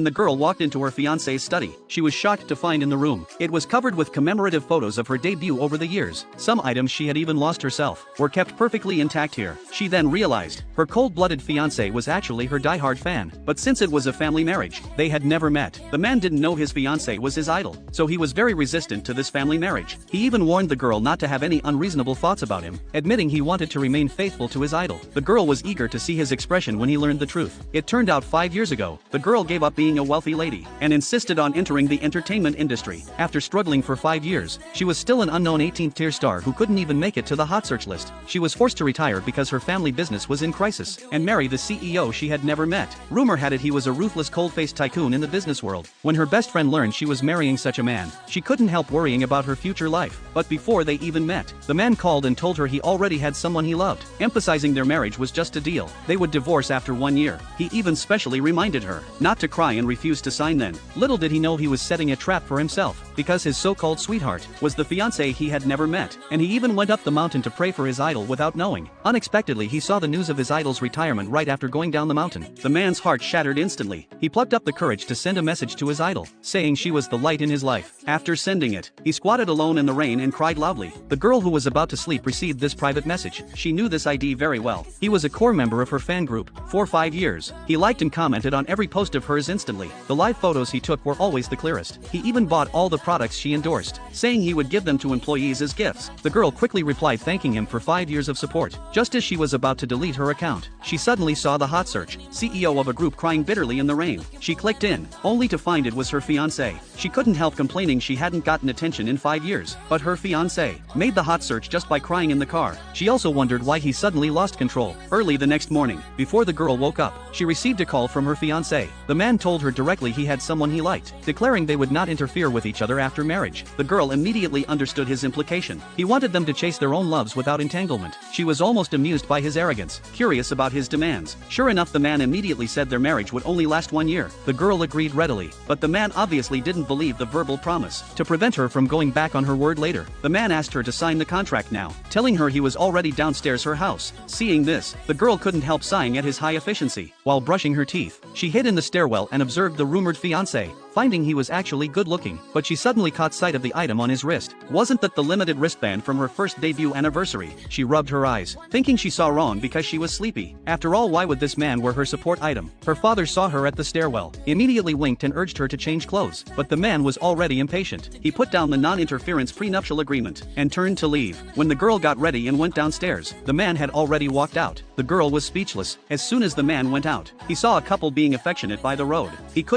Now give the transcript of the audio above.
When the girl walked into her fiancé's study, she was shocked to find in the room. It was covered with commemorative photos of her debut over the years. Some items she had even lost herself were kept perfectly intact here. She then realized her cold-blooded fiancé was actually her diehard fan. But since it was a family marriage, they had never met. The man didn't know his fiancé was his idol, so he was very resistant to this family marriage. He even warned the girl not to have any unreasonable thoughts about him, admitting he wanted to remain faithful to his idol. The girl was eager to see his expression when he learned the truth. It turned out 5 years ago, the girl gave up being a wealthy lady and insisted on entering the entertainment industry. After struggling for 5 years, she was still an unknown 18th-tier star who couldn't even make it to the hot search list. She was forced to retire because her family business was in crisis and marry the CEO she had never met. Rumor had it he was a ruthless cold-faced tycoon in the business world. When her best friend learned she was marrying such a man, she couldn't help worrying about her future life. But before they even met, the man called and told her he already had someone he loved, emphasizing their marriage was just a deal. They would divorce after 1 year. He even specially reminded her not to cry and refused to sign then. Little did he know he was setting a trap for himself, because his so-called sweetheart was the fiancé he had never met, and he even went up the mountain to pray for his idol without knowing. Unexpectedly, he saw the news of his idol's retirement right after going down the mountain. The man's heart shattered instantly. He plucked up the courage to send a message to his idol, saying she was the light in his life. After sending it, he squatted alone in the rain and cried loudly. The girl who was about to sleep received this private message. She knew this ID very well. He was a core member of her fan group for 5 years. He liked and commented on every post of hers instantly. The live photos he took were always the clearest. He even bought all the products she endorsed, saying he would give them to employees as gifts. The girl quickly replied thanking him for 5 years of support. Just as she was about to delete her account, she suddenly saw the hot search CEO of a group crying bitterly in the rain. She clicked in, only to find it was her fiancé. She couldn't help complaining she hadn't gotten attention in 5 years, but her fiancé made the hot search just by crying in the car. She also wondered why he suddenly lost control. Early the next morning, before the girl woke up, she received a call from her fiancé. The man told her directly he had someone he liked, declaring they would not interfere with each other after marriage. The girl immediately understood his implication. He wanted them to chase their own loves without entanglement. She was almost amused by his arrogance, curious about his demands. Sure enough, the man immediately said their marriage would only last 1 year. The girl agreed readily, but the man obviously didn't believe the verbal promise. To prevent her from going back on her word later, the man asked her to sign the contract now, telling her he was already downstairs her house. Seeing this, the girl couldn't help sighing at his high efficiency. While brushing her teeth, she hid in the stairwell and observed the rumored fiancé, finding he was actually good-looking. But she suddenly caught sight of the item on his wrist. Wasn't that the limited wristband from her first debut anniversary? She rubbed her eyes, thinking she saw wrong because she was sleepy. After all, why would this man wear her support item? Her father saw her at the stairwell, immediately winked and urged her to change clothes. But the man was already impatient. He put down the non-interference prenuptial agreement and turned to leave. When the girl got ready and went downstairs, the man had already walked out. The girl was speechless. As soon as the man went out, he saw a couple being affectionate by the road. He couldn't